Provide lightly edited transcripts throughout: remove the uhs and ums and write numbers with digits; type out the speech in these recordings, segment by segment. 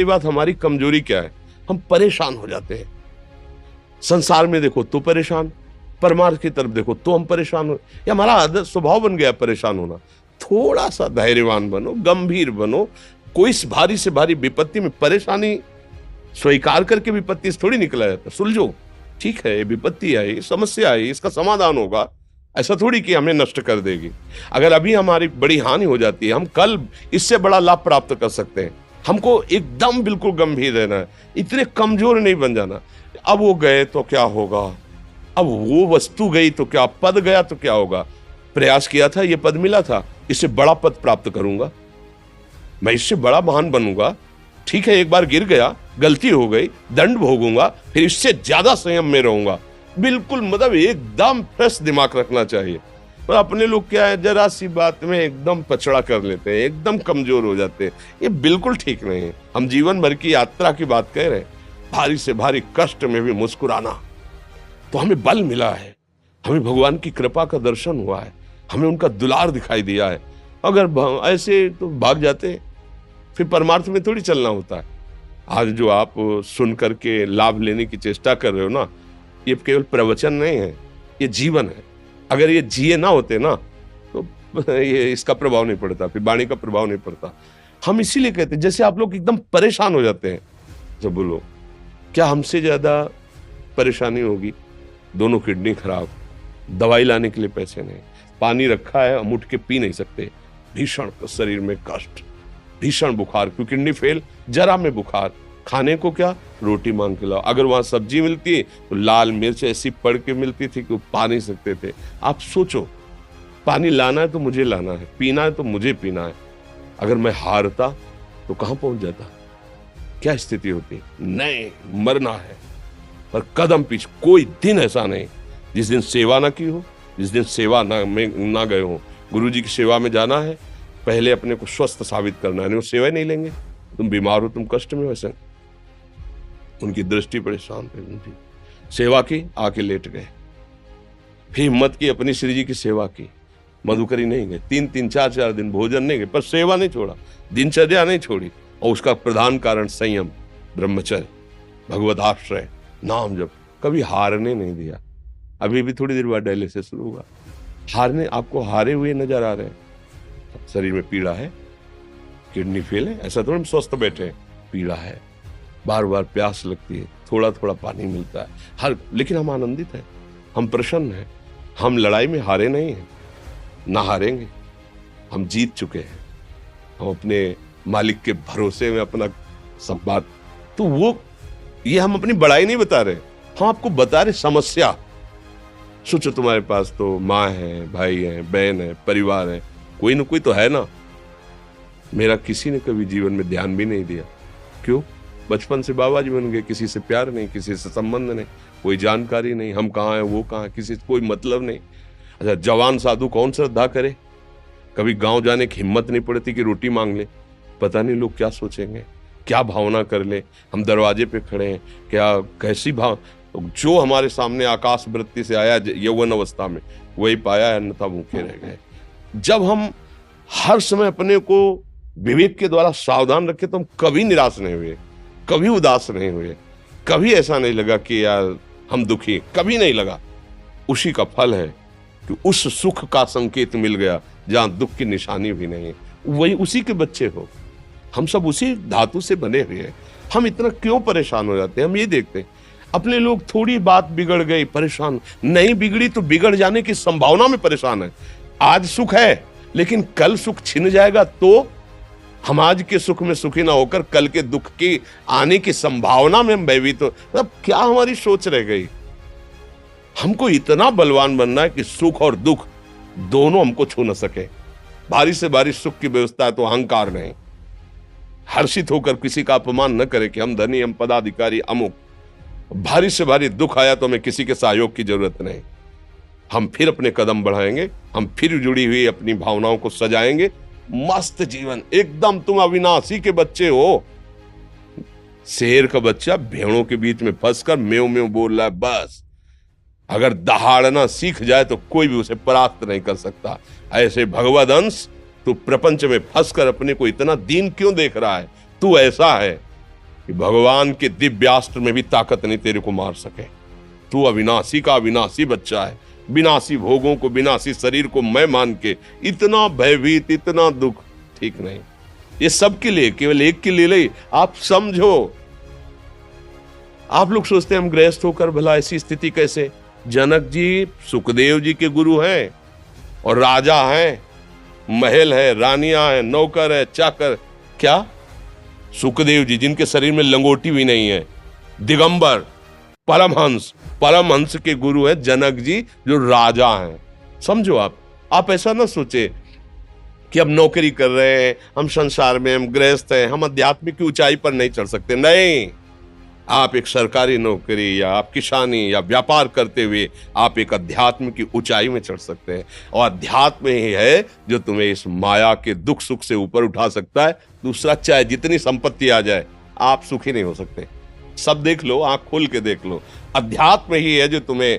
ये बात हमारी कमजोरी क्या है, हम परेशान हो जाते हैं। संसार में देखो तो परेशान, परमार्थ की तरफ देखो तो हम परेशान हो, ये हमारा आदत स्वभाव बन गया परेशान होना। थोड़ा सा धैर्यवान बनो, गंभीर बनो। कोई इस भारी से भारी विपत्ति में परेशानी स्वीकार करके विपत्ति से थोड़ी निकला जाता। सुलझो, ठीक है, ये विपत्ति आई, समस्या आई, इसका समाधान होगा। ऐसा थोड़ी कि हमें नष्ट कर देगी। अगर अभी हमारी बड़ी हानि हो जाती है, हम कल इससे बड़ा लाभ प्राप्त कर सकते हैं। हमको एकदम बिल्कुल गंभीर रहना है, इतने कमजोर नहीं बन जाना। अब वो गए तो क्या होगा, अब वो वस्तु गई तो क्या, पद गया तो क्या होगा। प्रयास किया था, ये पद मिला था, इससे बड़ा पद प्राप्त करूंगा, मैं इससे बड़ा महान बनूंगा। ठीक है, एक बार गिर गया, गलती हो गई, दंड भोगूंगा, फिर इससे ज्यादा संयम में रहूंगा। बिल्कुल मतलब एकदम फ्रेश दिमाग रखना चाहिए। पर अपने लोग क्या है, जरा सी बात में एकदम पछड़ा कर लेते हैं, एकदम कमजोर हो जाते हैं। ये बिल्कुल ठीक नहीं है। हम जीवन भर की यात्रा की बात कह रहे हैं, भारी से भारी कष्ट में भी मुस्कुराना, तो हमें बल मिला है, हमें भगवान की कृपा का दर्शन हुआ है, हमें उनका दुलार दिखाई दिया है। अगर ऐसे तो भाग जाते, फिर परमार्थ में थोड़ी चलना होता है। आज जो आप सुन करके लाभ लेने की चेष्टा कर रहे हो ना, ये केवल प्रवचन नहीं है, ये जीवन है। अगर ये जिए ना होते ना, तो ये इसका प्रभाव नहीं पड़ता, फिर वाणी का प्रभाव नहीं पड़ता। हम इसीलिए कहते हैं, जैसे आप लोग एकदम परेशान हो जाते हैं जब बोलो, क्या हमसे ज्यादा परेशानी होगी? दोनों किडनी खराब, दवाई लाने के लिए पैसे नहीं, पानी रखा है हम उठ के पी नहीं सकते, भीषण शरीर में कष्ट, भीषण बुखार, क्योंकि किडनी फेल, जरा में बुखार, खाने को क्या, रोटी मांग के लाओ। अगर वहां सब्जी मिलती है तो लाल मिर्च ऐसी पड़ के मिलती थी कि वो पा नहीं सकते थे। आप सोचो, पानी लाना है तो मुझे लाना है, पीना है तो मुझे पीना है। अगर मैं हारता तो कहां पहुंच जाता, क्या स्थिति होती? नहीं, मरना है, पर कदम पीछे। कोई दिन ऐसा नहीं जिस दिन सेवा ना की हो, जिस दिन सेवा ना गए हो। गुरु जी की सेवा में जाना है, पहले अपने को स्वस्थ साबित करना है, नहीं वो सेवा नहीं लेंगे। तुम बीमार हो, तुम कष्ट में हो, ऐसे उनकी दृष्टि परेशान थे, उनकी सेवा की, आके लेट गए। फिर हिम्मत की, अपनी श्री जी की सेवा की, मधुकरी नहीं गए, 3-3 4-4 दिन भोजन नहीं गए, पर सेवा नहीं छोड़ा, दिनचर्या नहीं छोड़ी। और उसका प्रधान कारण संयम, ब्रह्मचर्य, भगवत आश्रय, नाम जप, कभी हारने नहीं दिया। अभी भी थोड़ी देर बाद डायलिसिस शुरू होगा, हारने, आपको हारे हुए नजर आ रहे हैं। शरीर में पीड़ा है, किडनी फेल है, ऐसा तो हम स्वस्थ बैठे हैं, पीड़ा है, बार बार प्यास लगती है, थोड़ा थोड़ा पानी मिलता है, लेकिन हम आनंदित हैं, हम प्रसन्न हैं। हम लड़ाई में हारे नहीं हैं, ना हारेंगे, हम जीत चुके हैं। हम अपने मालिक के भरोसे में अपना सब बात, तो वो ये हम अपनी बड़ाई नहीं बता रहे, हम आपको बता रहे समस्या। सोचो, तुम्हारे पास तो माँ है, भाई है, बहन है, परिवार है, कोई ना कोई तो है ना। मेरा किसी ने कभी जीवन में ध्यान भी नहीं दिया, क्यों? बचपन से बाबा जी बन गए, किसी से प्यार नहीं, किसी से संबंध नहीं, कोई जानकारी नहीं, हम कहाँ हैं, वो कहाँ है, किसी से कोई मतलब नहीं। अच्छा, जवान साधु कौन श्रद्धा करे? कभी गांव जाने की हिम्मत नहीं पड़ती कि रोटी मांग ले, पता नहीं लोग क्या सोचेंगे, क्या भावना कर ले। हम दरवाजे पे खड़े हैं, क्या कैसी भाव, जो हमारे सामने आकाश वृत्ति से आया यौवन अवस्था में, वही पाया, अन्यथा भूखे रह गए। जब हम हर समय अपने को विवेक के द्वारा सावधान रखे, तो हम कभी निराश नहीं हुए, कभी उदास नहीं हुए, कभी ऐसा नहीं लगा कि यार हम दुखी, कभी नहीं लगा। उसी का फल है कि उस सुख का संकेत मिल गया जहां दुख की निशानी भी नहीं है। वही उसी के बच्चे हो, हम सब उसी धातु से बने हुए हैं। हम इतना क्यों परेशान हो जाते हैं? हम ये देखते हैं, अपने लोग थोड़ी बात बिगड़ गई परेशान, नहीं बिगड़ी तो बिगड़ जाने की संभावना में परेशान है। आज सुख है, लेकिन कल सुख छिन जाएगा, तो हम आज के सुख में सुखी ना होकर कल के दुख की आने की संभावना में हम भयभीत हो। मतलब क्या हमारी सोच रह गई? हमको इतना बलवान बनना है कि सुख और दुख दोनों हमको छू न सके। भारी से भारी सुख की व्यवस्था है तो अहंकार नहीं, हर्षित होकर किसी का अपमान न करे कि हम धनी, हम पदाधिकारी, अमुक। भारी से भारी दुख आया तो हमें किसी के सहयोग की जरूरत नहीं, हम फिर अपने कदम बढ़ाएंगे, हम फिर जुड़ी हुई अपनी भावनाओं को सजाएंगे। मस्त जीवन, एकदम तुम अविनाशी के बच्चे हो। शेर का बच्चा भेड़ों के बीच में फंसकर म्यों म्यों बोल रहा है, बस अगर दहाड़ना सीख जाए तो कोई भी उसे परास्त नहीं कर सकता। ऐसे भगवद अंश, तू प्रपंच में फंसकर अपने को इतना दीन क्यों देख रहा है? तू ऐसा है, कि भगवान के दिव्यास्त्र में भी ताकत नहीं तेरे को मार सके। तू अविनाशी का अविनाशी बच्चा है। विनाशी भोगों को, विनाशी शरीर को मैं मान के इतना भयभीत, इतना दुख, ठीक नहीं। ये सबके लिए, केवल एक के लिए नहीं। आप समझो, आप लोग सोचते हैं हम गृहस्थ होकर भला ऐसी स्थिति कैसे। जनक जी सुखदेव जी के गुरु हैं और राजा हैं, महल है, रानियां हैं, नौकर है, चाकर। क्या सुखदेव जी जिनके शरीर में लंगोटी भी नहीं है, दिगंबर, परमहंस के गुरु हैं जनक जी जो राजा हैं। समझो, आप ऐसा ना सोचे कि हम नौकरी कर रहे हैं, हम संसार में, हम गृहस्थ हैं, हम आध्यात्मिक की ऊंचाई पर नहीं चढ़ सकते। नहीं, आप एक सरकारी नौकरी या आप किसानी या व्यापार करते हुए आप एक अध्यात्म की ऊंचाई में चढ़ सकते हैं। और अध्यात्म ही है जो तुम्हें इस माया के दुख सुख से ऊपर उठा सकता है। दूसरा, चाहे जितनी संपत्ति आ जाए, आप सुखी नहीं हो सकते। सब देख लो, आंख खोल के देख लो, अध्यात्म ही है जो तुम्हें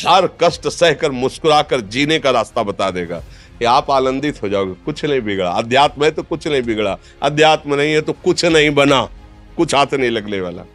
हर कष्ट सहकर मुस्कुराकर जीने का रास्ता बता देगा कि आप आनंदित हो जाओगे। कुछ नहीं बिगड़ा। अध्यात्म है तो कुछ नहीं बिगड़ा, अध्यात्म नहीं है तो कुछ नहीं बना, कुछ हाथ नहीं लगने वाला।